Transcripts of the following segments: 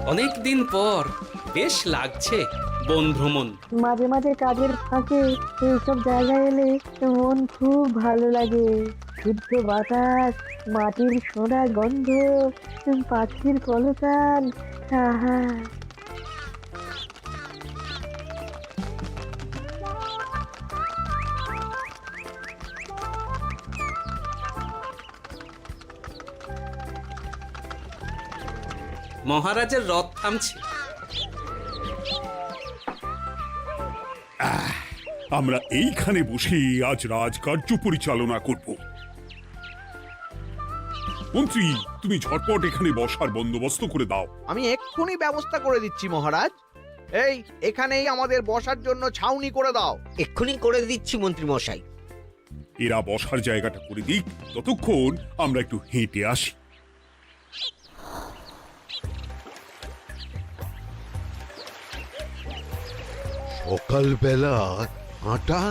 অনেক দিন পর বেশ লাগছে বন ভ্রমণ। মাঝে মাঝে কাজের ফাঁকে এইসব জায়গায় এলে মন খুব ভালো লাগে। শুদ্ধ বাতাস, মাটির সোনার গন্ধ, পাখির কলতান, আহা। মহারাজের রথ থামছে। আমরা এইখানে বসে আজ রাজকার্য পরিচালনা করব। মন্ত্রী, তুমি ঝটপট এখানে বসার বন্দোবস্ত করে দাও। আমি এক্ষুনি ব্যবস্থা করে দিচ্ছি মহারাজ। এই এখানেই আমাদের বসার জন্য ছাউনি করে দাও। এক্ষুনি করে দিচ্ছি মন্ত্রী মশাই। এরা বসার জায়গাটা করে দিক, ততক্ষণ আমরা একটু হেঁটে আসি। সকালবেলা হাঁটা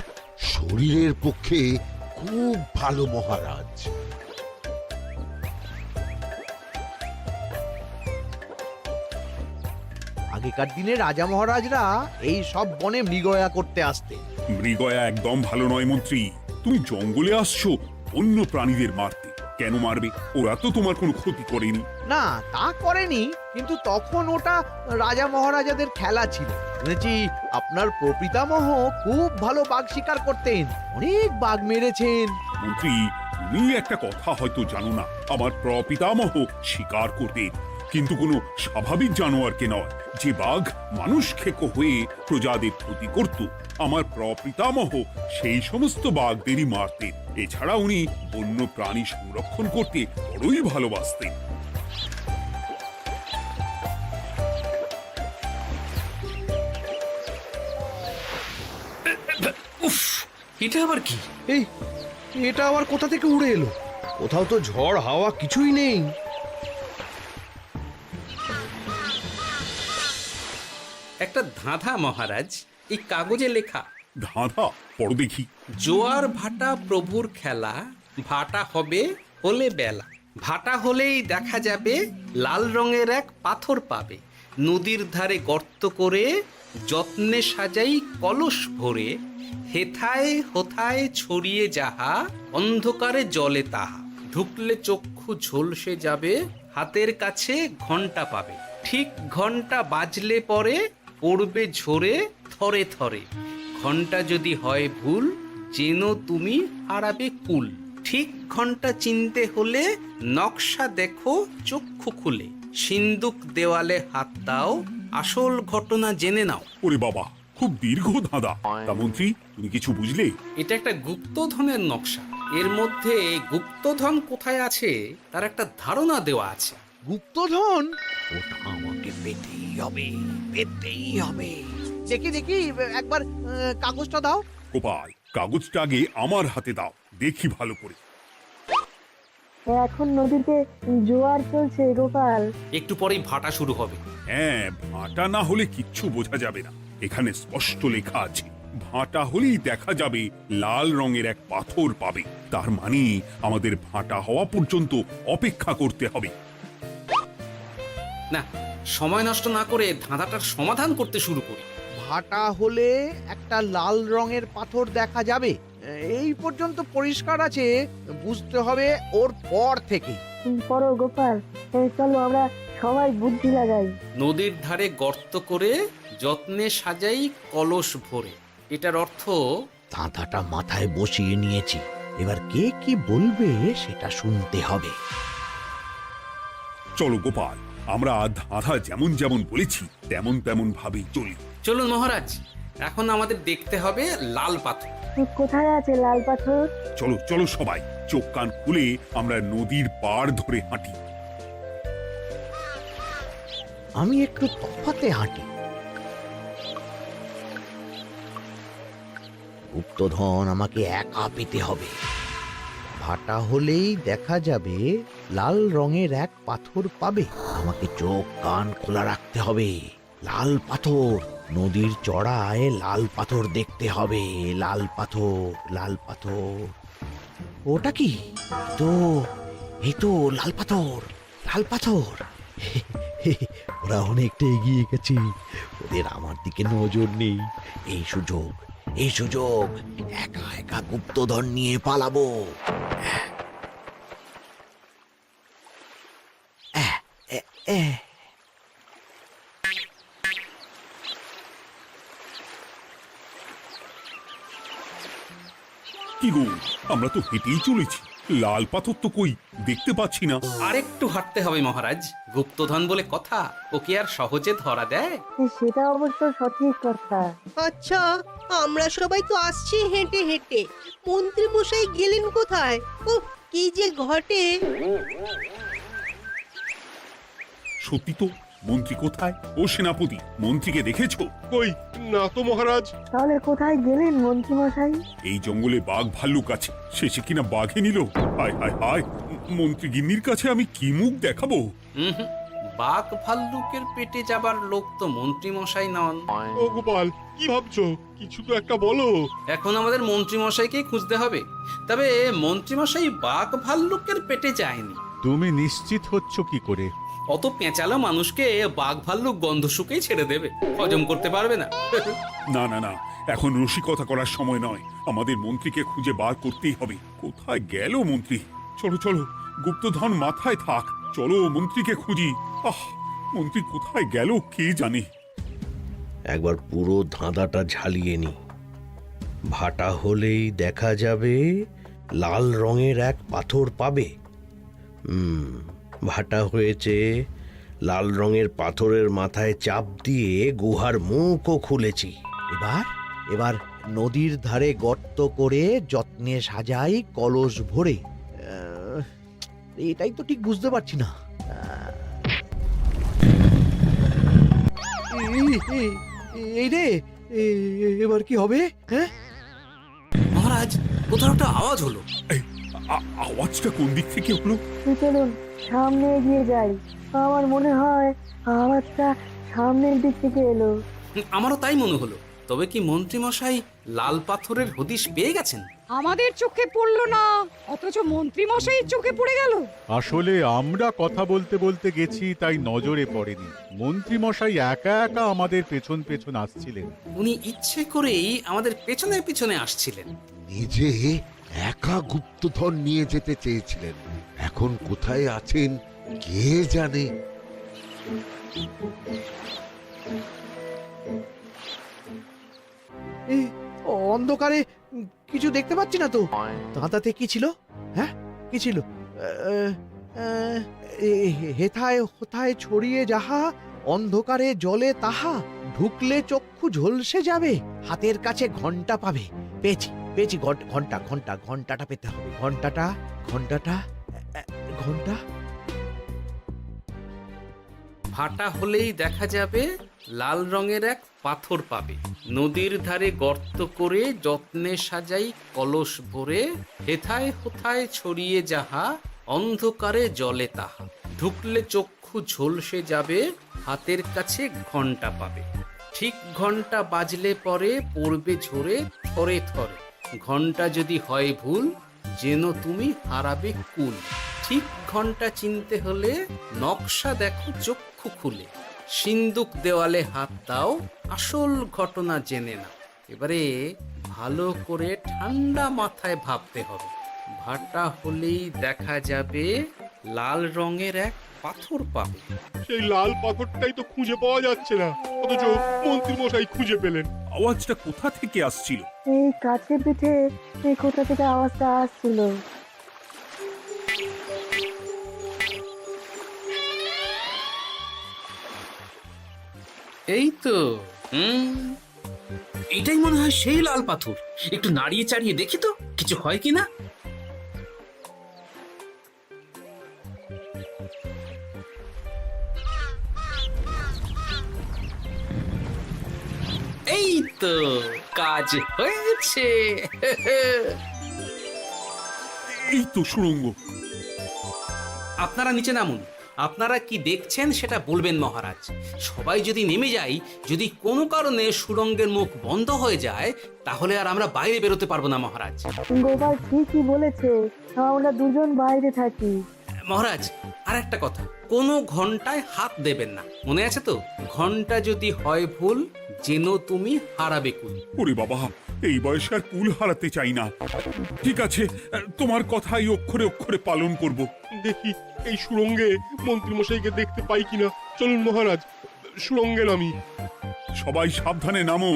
শরীরের পক্ষে খুব ভালো মহারাজ। আগেকার দিনে রাজা মহারাজরা এই সব বনে মৃগয়া করতে আসতেন। মৃগয়া একদম ভালো নয় মন্ত্রী। তুমি জঙ্গলে আসছো অন্য প্রাণীদের মারতে। কেন মারবে? ওরা তো তোমার কোনো ক্ষতি করেনি। না, তা করেনি, কিন্তু তখন ওটা রাজা মহারাজাদের খেলা ছিল। শুনেছি আপনার প্রপিতামহ খুব ভালো বাঘ শিকার করতেন, অনেক বাঘ মেরেছেন। মন্ত্রী, তুমি একটা কথা হয়তো জানো না। আমার প্রপিতামহ শিকার করতেন, কিন্তু কোনো স্বাভাবিক জানোয়ারকে নয়। যে বাঘ মানুষ খেকো হয়ে প্রজাদের ক্ষতি করত, আমার প্রপিতামহ সেই সমস্ত বাঘদেরই মারতেন। এছাড়া উনি বন্য প্রাণী সংরক্ষণ করতে বড়ই ভালোবাসতেন। উফ, এটা আবার কি? এই এটা আবার কোথা থেকে উড়ে এলো? কোথাও তো ঝড় হাওয়া কিছুই নেই। একটা ধাঁধা মহারাজ, এই কাগজে লেখা। ধাঁধা? পড়ো দেখি। জোয়ার ভাটা প্রভুর খেলা, ভাটা হবে হলে বেলা। ভাটা হলেই দেখা যাবে লাল রঙের এক পাথর পাবে। নদীর ধারে গর্ত করে যত্নে সাজাই কলস ভরে। হেথায় হোথায় ছড়িয়ে যাহা, অন্ধকারে জলে তাহা। ঢুকলে চক্ষু ঝলসে যাবে, হাতের কাছে ঘন্টা পাবে। ঠিক ঘন্টা বাজলে পরে পড়বে ঝরে থরে থরে। ঘন্টা যদি হয় ভুল, যেন তুমি হারাবে কুল। ঠিক ঘন্টা চিনতে হলে নকশা দেখো চক্ষু খুলে। সিন্দুক দেওয়ালে হাত দাও, আসল ঘটনা জেনে নাও। ওরে বাবা, খুব দীর্ঘ ধাঁধা। তা মন্ত্রী, তুমি কিছু বুঝলে? এটা একটা গুপ্তধনের নকশা। এর মধ্যে গুপ্তধন কোথায় আছে তার একটা ধারণা দেওয়া আছে। গুপ্তধন? ওটা আমাকে পেতেই হবে, পেতেই হবে। দেখি দেখি, একবার কাগজটা দাও। গোপাল, কাগজটা আগে আমার হাতে দাও, দেখি ভালো করে। এখন নদীতে জোয়ার চলছে গোপাল। একটু পরেই ভাটা শুরু হবে। হ্যাঁ, ভাটা না হলে কিচ্ছু বোঝা যাবে না। এখানে স্পষ্ট লেখা আছে, ভাটা হলেই দেখা যাবে লাল রঙের এক পাথর পাবে। তার মানে আমাদের ভাটা হওয়া পর্যন্ত অপেক্ষা করতে হবে। না, সময় নষ্ট না করে ধাঁধাটার সমাধান করতে শুরু করি। ভাটা হলে একটা লাল রঙের পাথর দেখা যাবে, এই পর্যন্ত পরিষ্কার আছে। বুঝতে হবে ওর পর থেকে। পড়ো গোপাল, চলো আমরা সবাই বুদ্ধি লাগাই। নদীর ধারে গর্ত করে যত্নে সাজাই কলস ভরে। এটার অর্থ, ধাঁধাটা মাথায় বসিয়ে নিয়েছি, এবার কে কি বলবে সেটা শুনতে হবে। চলো গোপাল, আমরা ধাঁধা যেমন যেমন বলেছি তেমন তেমন ভাবেই চলি। চলুন মহারাজ, এখন আমাদের দেখতে হবে লাল পাথর। কোথায় আছে লাল পাথর? চলো চলো সবাই, চোখ কান খুলে আমরা নদীর পাড় ধরে হাঁটি। আমি একটু তফাতে হাঁটি। গুপ্তধন আমাকে একা পেতে হবে। ভাটা হলেই দেখা যাবে লাল রঙের এক পাথর পাবে। আমাকে চোখ কান খোলা রাখতে হবে। লাল পাথর, নদীর চড়ায় লাল পাথর দেখতে হবে। লাল পাথর, লাল পাথর। ওটা কি? এই তো লাল পাথর, লাল পাথর। ওরা অনেকটা এগিয়ে গেছে, ওদের আমার দিকে নজর নেই। এই সুযোগ একা একা গুপ্তধন নিয়ে পালাবো। আহ, এ, এ। কি গো, আমরা তো হেঁটেই চলেছি, লাল পাথর তো কই দেখতে পাচ্ছি না। আরেকটু হাঁটতে হবে মহারাজ, গুপ্তধন বলে কথা, ওকে আর সহজে ধরা দেয়? সেটা অবশ্য সঠিক কথা। আচ্ছা, আমরা সবাই তো আসছি হেঁটে হেঁটে, মন্ত্রী মশাই গেলেন কোথায়? ও কি যে ঘটে! সত্যি তো, মন্ত্রী কোথায়? ও সেনাপতি, মন্ত্রীকে দেখেছো? কই না তো মহারাজ। তাহলে কোথায় গেলেন মন্ত্রী মশাই? এই জঙ্গলে বাঘ ভাল্লুক আছে, শেষে কিনা বাঘে নিল। হায় হায় হায়, মন্ত্রী গিন্নির কাছে আমি কি মুখ দেখাবো? হুম, বাঘ ভাল্লুকের পেটে যাবার লোক তো মন্ত্রী মশাই নন। ও গোপাল, কি ভাবছো? কিছু তো একটা বলো। এখন আমাদের মন্ত্রী মশাইকেই খুঁজতে হবে। তবে মন্ত্রী মশাই বাঘ ভাল্লুকের পেটে যায়নি। তুমি নিশ্চিত হচ্ছ কি করে? অত পেঁচালো মানুষকে বাঘ ভাল্লুক গন্ধ শুকেই ছেড়ে দেবে, হজম করতে পারবে না। না না না, এখন রসিকতা করার সময় নয়, আমাদের মন্ত্রীকে খুঁজে বার করতেই হবে। কোথায় গেল মন্ত্রী? চলো চলো, গুপ্তধন মাথায় থাক, চলো মন্ত্রীকে খুঁজি। আহ, মন্ত্রী কোথায় গেল কে জানে। একবার পুরো ধাঁধাটা ঝালিয়ে নি। ভাটা হলেই দেখা যাবে লাল রঙের এক পাথর পাবে। ভাটা হয়েছে, লাল রঙের পাথরের মাথায় চাপ দিয়ে গুহার মুখও খুলেছি। এবার নদীর ধারে গর্ত করে যত্নে সাজাই কলস ভরে। এটাই তো ঠিক বুঝতে পারছি না। এই রে, এবার কি হবে? হ্যাঁ, মহারাজ, কোথাও একটা আওয়াজ হলো। এই, আওয়াজটা কোন দিক থেকে হলো? চলুন সামনে এগিয়ে যাই। আমার মনে হয় আওয়াজটা সামনের দিক থেকে এলো। আমারও তাই মনে হলো। তবে কি মন্ত্রী মশাই লাল পাথরের হদিশ পেয়ে গেছেন? আমাদের চোখে পড়লো না, অথচ মন্ত্রী মশাইয়ের চোখে পড়ে গেল। আসলে আমরা কথা বলতে বলতে গেছি, তাই নজরে পড়েনি। মন্ত্রী মশাই একা একা আমাদের পেছন পেছন আসছিলেন। উনি ইচ্ছে করেই আমাদের পেছনে পেছনে আসছিলেন। নিজে একা গুপ্তধন নিয়ে যেতে চেয়েছিলেন, এখন কোথায় আছেন কে জানে। অন্ধকারে কিছু দেখতে পাচ্ছি না তো। ধাঁধাতে কি ছিল? হ্যাঁ, কি ছিল? হেথায় হোথায় ছড়িয়ে যাহা, অন্ধকারে জলে তাহা, ঢুকলে চক্ষু ঝলসে যাবে, হাতের কাছে ঘন্টা পাবে। পেয়েছি পেয়েছি, ঘন্টাটা পেতে হবে। ঘন্টা। ভাটা হলেই দেখা যাবে লাল রঙের এক পাথর পাবে, নদীর ধারে গর্ত করে যত্নে সাজাই কলস ভরে, হেথায় হোথায় ছড়িয়ে যাহা, অন্ধকারে জলে তাহা, ঢুকলে চক্ষু ঝলসে যাবে, হাতের কাছে ঘন্টা পাবে। ঠিক ঘন্টা বাজলে পরে পড়বে ঝরে থরে থরে, ঘন্টা যদি হয় ভুল যেন তুমি হারাবে কুল। ঠিক ঘন্টা চিনতে হলে নকশা দেখো চক্ষু খুলে, সিন্দুক দেওয়ালে হাত দাও, আসল ঘটনা জেনে নাও। এবারে ভালো করে ঠান্ডা মাথায় ভাবতে হবে। ভাটা হলেই দেখা যাবে লাল রঙের এক পাথর পাবে। সেই লাল পাথরটাই তো খুঁজে পাওয়া যাচ্ছে না, অথচ মন্ত্রী মশাই খুঁজে পেলেন। আওয়াজটা কোথা থেকে আসছিল? এই কাছে পিঠে এই কোথা থেকে আওয়াজটা আসছিল। এই তো, এটাই মনে হয় সেই লাল পাথর। একটু নাড়িয়ে চাড়িয়ে দেখি তো কিছু হয় কিনা। এই তো, কাজ হয়েছে। এই তো সুড়ঙ্গ। আপনারা নিচে নামুন। আপনারা কি দেখছেন সেটা বলবেন মহারাজ। সবাই যদি নেমে যাই, যদি কোনো কারণে সুড়ঙ্গের মুখ বন্ধ হয়ে যায়, তাহলে আর আমরা বাইরে বেরোতে পারবো না মহারাজ। গোপাল ঠিকই বলেছে, আমরা দুজন বাইরে থাকি। মহারাজ আর একটা কথা, কোনো ঘন্টায় হাত দেবেন না, মনে আছে তো? ঘন্টা যদি হয় ভুল, যেন তুমি হারাবে কুল। ওরে বাবা, এই বয়সে আর কুল হারাতে চাই না। ঠিক আছে, তোমার কথাই অক্ষরে অক্ষরে পালন করব। দেখি এই সুরঙ্গে মন্ত্রীমশাইকে দেখতে পাই কিনা। চলুন মহারাজ, সুরঙ্গে নামি। সবাই সাবধানে নামো।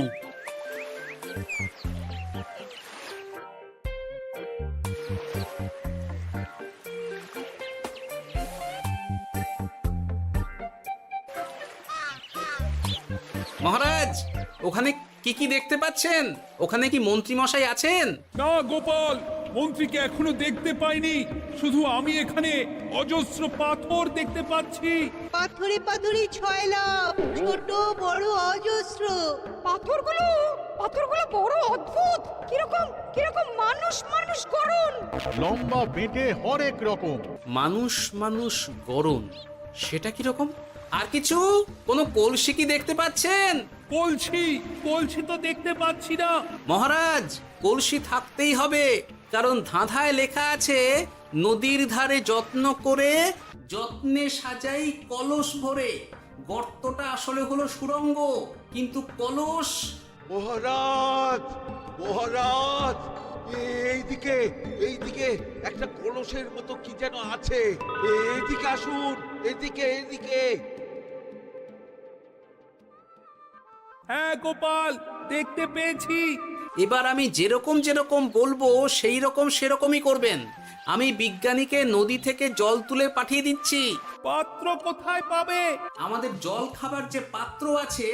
মহারাজ, ওখানে কি কি দেখতে পাচ্ছেন? ওখানে কি মন্ত্রী মশাই আছেন? না গোপাল, মন্ত্রীকে এখনো দেখতে পাইনি। শুধু আমি এখানে অজস্র পাথর দেখতে পাচ্ছি। পাথরে পাথরে ছয় লাভ, ছোট বড় অজস্র। পাথরগুলো বড় অদ্ভুত, কিরকম কিরকম মানুষ মানুষ গড়ন। লম্বা বেঁটে হরেক রকম। মানুষ মানুষ গরম, সেটা কি রকম? আর কিছু? কোনো কলসি কি দেখতে পাচ্ছেন? কলসি তো দেখতে পাচ্ছি না। মহারাজ, কলসি থাকতেই হবে, কারণ ধাঁধায় লেখা আছে নদীর ধারে যত্ন করে যত্নে সাজাই কলস ভরে। গর্তটা আসলে হলো সুড়ঙ্গ, কিন্তু কলস। মহারাজ, মহারাজ, এইদিকে এইদিকে একটা কলসের মতো কি যেন আছে। এইদিকে আসুন, এদিকে এদিকে। হ্যাঁ গোপাল, দেখতে পেয়েছি। এবার আমি যেরকম যেরকম বলবো সেই রকম সেরকমই করবেন। আমি বিজ্ঞানীকে নদী থেকে জল তুলে পাঠিয়ে দিচ্ছি। পাত্র কোথায় পাবে? আমাদের জল খাবার যে পাত্র আছে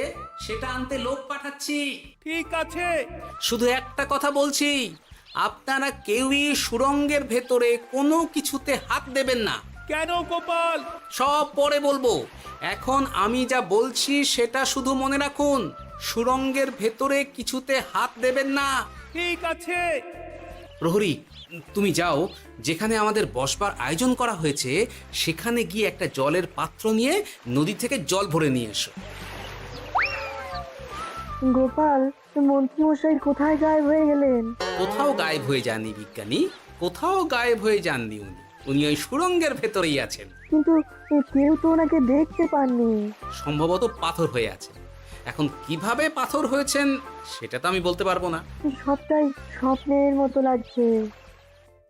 সেটা আনতে লোক পাঠাচ্ছি। ঠিক আছে। শুধু একটা কথা বলছি, আপনারা কেউই সুড়ঙ্গের ভেতরে কোনো কিছুতে হাত দেবেন না। কেন গোপাল? সব পরে বলবো, এখন আমি যা বলছি সেটা শুধু মনে রাখুন। সুড়ঙ্গের ভেতরে কিছুতে হাত দেবেন না। ঠিক আছে। প্রহরী, তুমি যাও, যেখানে আমাদের বসবার আয়োজন করা হয়েছে সেখানে গিয়ে একটা জলের পাত্র নিয়ে নদী থেকে জল ভরে নিয়ে এসো। গোপাল, মন্ত্রী মশাই কোথায় গায়েব হয়ে গেলেন? কোথাও গায়েব হয়ে যাননি বিজ্ঞানী, কোথাও গায়েব হয়ে যাননি উনি। উনি ওই সুড়ঙ্গের ভেতরেই আছেন। কিন্তু কেউ তো ওনাকে দেখতে পাননি। সম্ভবত পাথর হয়ে আছে। এখন কিভাবে পাথর হয়েছেন সেটা তো আমি বলতে পারবো না। সবটাই স্বপ্নের মতো লাগছে।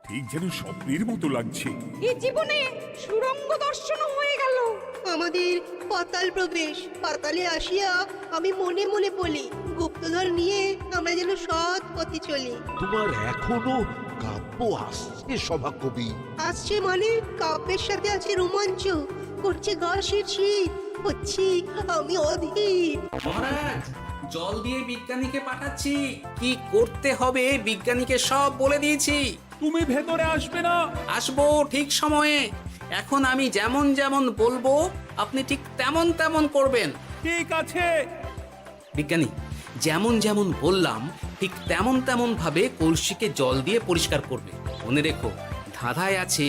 ঠিক যেন স্বপ্নের মতো লাগছে। এই জীবনে সুরঙ্গ দর্শন হয়ে গেল। আমাদের পাতাল প্রবেশ। পাতালে আসিয়া আমি মনে মনে বলি, গুপ্তধর নিয়ে আমরা যেন সৎ পথে চলি। তোমার এখনো কাব্য আসছে সভাকবি? আসছে মানে কাব্যের সাথে আছে রোমাঞ্চ, করছে গা শীত, হচ্ছি আমি অধীর। মহারাজ, জল দিয়ে বিজ্ঞানীকে পাঠাচ্ছি। কি করতে হবে বিজ্ঞানীকে সব বলে দিয়েছি। তুমি ভেতরে আসবে না? আসবো ঠিক সময়ে। এখন আমি যেমন যেমন বলবো আপনি ঠিক তেমন তেমন করবেন। ঠিক আছে। বিজ্ঞানী, যেমন যেমন বললাম ঠিক তেমন তেমন ভাবে কলসিকে জল দিয়ে পরিষ্কার করবে। মনে রেখো, ধাঁধায় আছে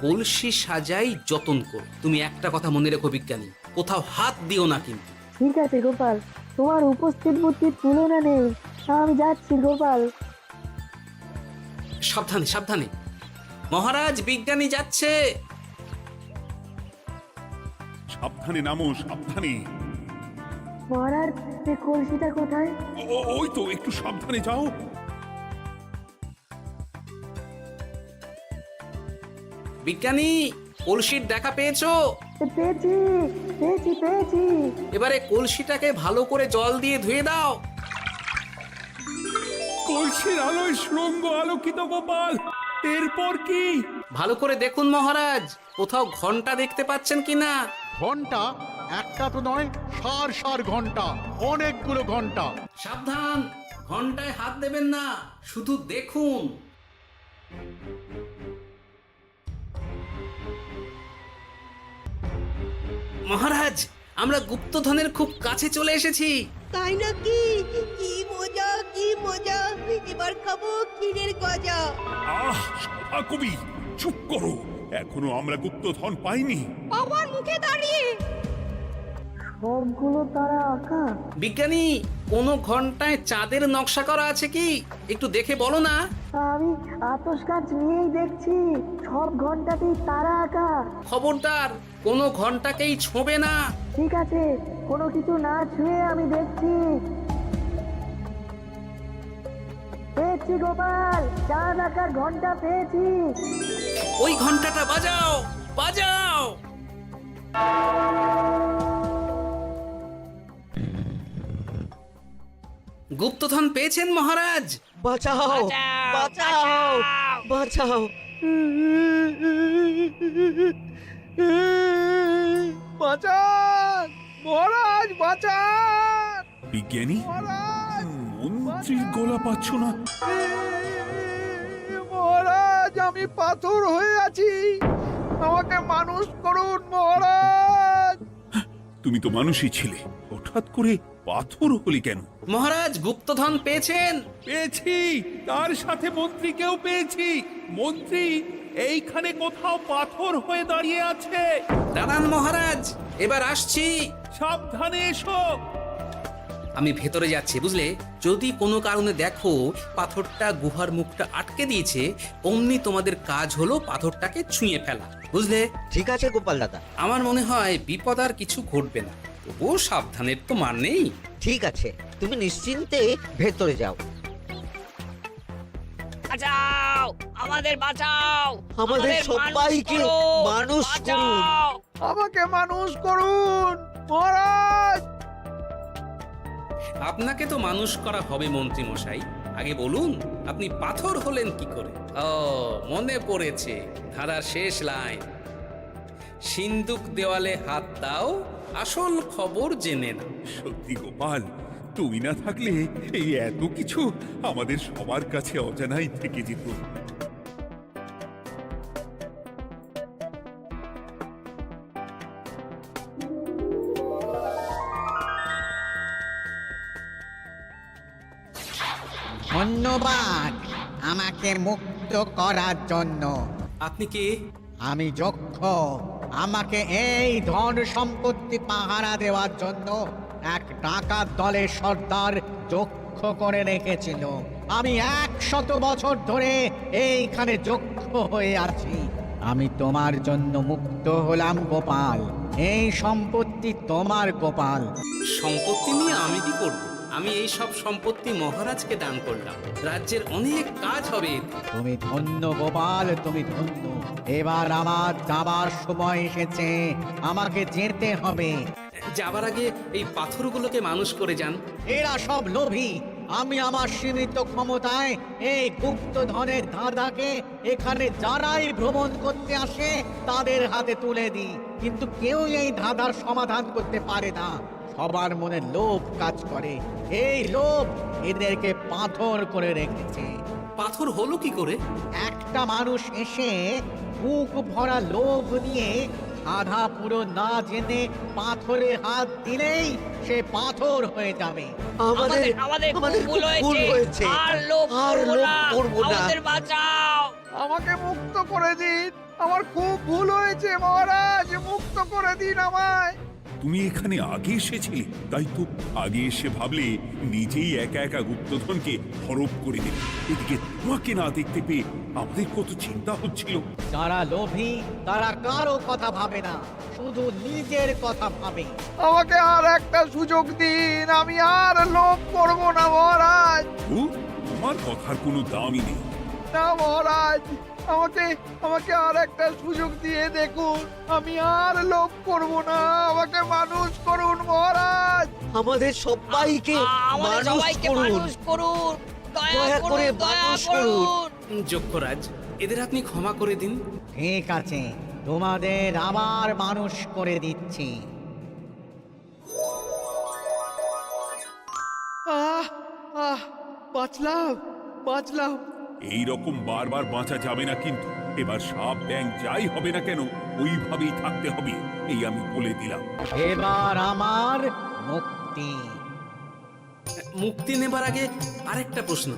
কলসি সাজাই যতন কর। তুমি একটা কথা মনে রেখো বিজ্ঞানী, কোথাও হাত দিও না কিন্তু। ঠিক আছে গোপাল, তোমার উপস্থিত বুদ্ধির তুলনা নেই। আমি যাচ্ছি গোপাল। সাবধানে সাবধানে। মহারাজ, বিজ্ঞানী যাচ্ছে। সাবধানে নামো, সাবধানে। মহারাজ, এই কলসিটা কোথায়? ওই তো, একটু সাবধানে যাও। বিজ্ঞানী, কলসির দেখা পেয়েছো? পেয়েছি পেয়েছি পেয়েছি। এবারে কলসিটাকে ভালো করে জল দিয়ে ধুয়ে দাও। কলসির আলোয় সুড়ঙ্গ আলোকিত গোপাল। এরপর কি? ভালো করে দেখুন মহারাজ, কোথাও ঘন্টা দেখতে পাচ্ছেন কিনা। ঘন্টা একটা তো নয়, সার সার ঘন্টা, অনেকগুলো ঘন্টা। সাবধান, ঘন্টায় হাত দেবেন না, শুধু দেখুন। মহারাজ, আমরা গুপ্তধনের খুব কাছে চলে এসেছি। তাই নাকি? কি মজা কি মজা, এবার খাবো ক্ষীরের গজা। আহ, সভাকবি চুপ করো। এখনো আমরা গুপ্তধন পাইনি। বাবার মুখে দাঁড়িয়ে সবগুলো তারা আঁকা। বিজ্ঞানী, কোনো ঘন্টায় চাঁদের নকশা করা আছে কি? একটু দেখে বলো না। আমি আতস কাজ নিয়েই দেখছি, সব ঘন্টাতেই তারা আঁকা। খবরদার, কোনো ঘন্টাকেই ছোঁবে না। ঠিক আছে, কোনো কিছু না ছুঁয়ে আমি দেখছি। পেয়েছি গোপাল, চাঁদ আঁকার ঘন্টা পেয়েছি। ওই ঘন্টাটা বাজাও, বাজাও। গুপ্তধন পেয়েছেন মহারাজ? বাঁচাও, বাঁচাও, বাঁচাও। বাঁচান মহারাজ, বাঁচান বিজ্ঞানী, মহারাজ, মন্ত্রীর গলা পাচ্ছ না? মহারাজ, আমি পাথর হয়ে আছি, আমাকে মানুষ করুন মহারাজ। তুমি তো মানুষই ছিলে, হঠাৎ করে পাথর হলি কেন? মহারাজ, গুপ্তধন পেয়েছেন? পেয়েছি, তার সাথে মন্ত্রীকেও পেয়েছি। মন্ত্রী এইখানে কোথাও পাথর হয়ে দাঁড়িয়ে আছে। দাঁড়ান মহারাজ, এবার আসছি। সাবধানে এসো। আমি ভেতরে যাচ্ছি, বুঝলে? যদি কোনো কারণে দেখো পাথরটা গুহার মুখটা আটকে দিয়েছে, অমনি তোমাদের কাজ হলো পাথরটাকে ছুঁয়ে ফেলা, বুঝলে? ঠিক আছে গোপাল দাদা। আমার মনে হয় বিপদ আর কিছু ঘটবে না, তবুও সাবধানের তো মান নেই। ঠিক আছে, তুমি নিশ্চিন্তে ভেতরে যাও। বাঁচাও, আমাদের বাঁচাও, আমাদের সবাইকে মানুষ করুন। আমাকে মানুষ করুন মহারাজ। আপনাকে তো মানুষ করা হবে মন্ত্রী মশাই। আগে বলুন, আপনি পাথর হলেন কি করে? ও, মনে পড়েছে, ধারার শেষ লাইন, সিন্দুক দেওয়ালে হাত দাও, আসল খবর জেনে না। সত্যি গোপাল, তুমি না থাকলে এই এত কিছু আমাদের সবার কাছে অজানাই থেকে যেত। ধন্যবাদ আমাকে মুক্ত করার জন্য। আপনি কে? আমি যক্ষ। আমাকে এই ধন সম্পত্তি পাহারা দেওয়ার জন্য এক ডাকাত দলের সর্দার যক্ষ করে রেখেছিল। আমি 100 বছর ধরে এইখানে যক্ষ হয়ে আছি। আমি তোমার জন্য মুক্ত হলাম গোপাল। এই সম্পত্তি তোমার গোপাল। সম্পত্তি নিয়ে আমি কি করব? আমি এই সব সম্পত্তি মহারাজকে দান করলাম, রাজ্যের অনেক কাজ হবে। তুমি ধন্য গোপাল, তুমি ধন্য। এবার আমার যাবার সময় এসেছে, আমাকে যেতে হবে। যাবার আগে এই পাথরগুলোকে মানুষ করে যান। এরা সব লোভী। আমি আমার সীমিত ক্ষমতায় এই গুপ্তধনের ধাঁধাকে এখানে যারাই ভ্রমণ করতে আসে তাদের হাতে তুলে দিই, কিন্তু কেউ এই ধাঁধার সমাধান করতে পারে না। সবার মনে লোভ কাজ করে, এই লোভ এদেরকে পাথর করে রেখেছে। পাথর হলো কি করে? একটা মানুষ এসে বুক ভরা লোভ নিয়ে আধা পুরো না জেনে পাথরে হাত দিলেই সে পাথর হয়ে যাবে। আমাদের ভুল হয়েছে, আর লোভ করবো না, আমাদের বাঁচাও। আমাকে মুক্ত করে দিন, আমার খুব ভুল হয়েছে মহারাজ, মুক্ত করে দিন আমায়। তুমি এখানে আগে এসেছিলে, তাই তো আগে এসে ভাবলে নিজেই একা একা গুপ্তধনকে হরপ করে দেবে। এদিকে তোমাকে না দেখতে পেয়ে আমাদের কত চিন্তা হচ্ছিল। যারা লোভী তারা কারো কথা ভাবে না, শুধু নিজের কথা ভাবে। আমাকে আর একটা সুযোগ দিন, আমি আর লোভ করব না মহারাজ। ও, তোমার কথার কোনো দামই নেই। না মহারাজ, আমাকে আর একটা সুযোগ দিয়ে দেখুন, আমি আর লোভ করব না, আমাকে মানুষ করুন মহারাজ। আমাদের সবাইকে মানুষ করুন, দয়া করে মানুষ করুন। যক্ষরাজ, এদের আপনি ক্ষমা করে দিন। ঠিক আছে, তোমাদের আবার মানুষ করে দিচ্ছি। বাঁচলাম। এই রকম বারবার বাঁচা যাবে না, কিন্তু এবার সাপ ব্যাং যাই হবে না কেন ওইভাবেই থাকতে হবে, এই আমি বলে দিলাম। এবার আমার মুক্তি। মুক্তি নেবার আগে আরেকটা প্রশ্ন,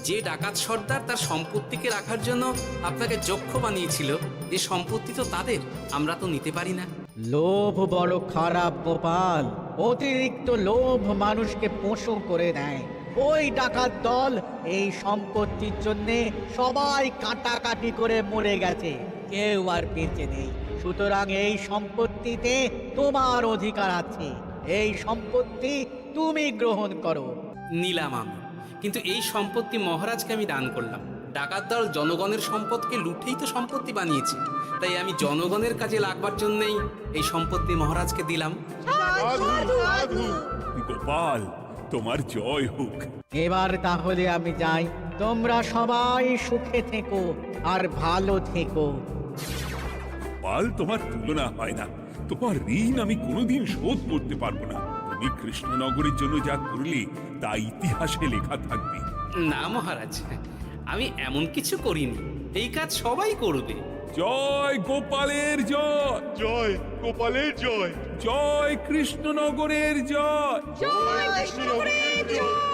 যে ডাকাত সর্দার তার সম্পত্তিকে রাখার জন্য আপনাকে যক্ষ বানিয়েছিল, এই সম্পত্তি তো তাদের, আমরা তো নিতে পারি না। লোভ বড় খারাপ গোপাল, অতিরিক্ত লোভ মানুষকে পশু করে দেয়। ওই ডাকাত দল এই সম্পত্তির জন্যে সবাই কাটাকাটি করে মরে গেছে, কেউ আর বেঁচে নেই। সুতরাং এই সম্পত্তিতে তোমার অধিকার আছে, এই সম্পত্তি তুমি গ্রহণ করো। নিলাম আমি, কিন্তু এই সম্পত্তি মহারাজকে আমি দান করলাম। ডাকাত দল জনগণের সম্পদকে লুটেই তো সম্পত্তি বানিয়েছে, তাই আমি জনগণের কাজে লাগবার জন্যই এই সম্পত্তি মহারাজকে দিলাম। সাধু সাধু গোপাল, তোমার জয় হোক। এবার তাহলে আমি যাই, তোমরা সবাই সুখে থেকো আর ভালো থেকো। গোপাল, তোমার তুলনা হয় না। তোমার ঋণ আমি কোনোদিন শোধ করতে পারবো না। তুমি কৃষ্ণনগরের জন্য যা করলে তা ইতিহাসে লেখা থাকবে। না মহারাজ, আমি এমন কিছু করিনি, এই কাজ সবাই করবে। জয় গোপালের জয়, জয় গোপালের জয়, জয় কৃষ্ণনগরের জয়। জয় কৃষ্ণনগরের জয়।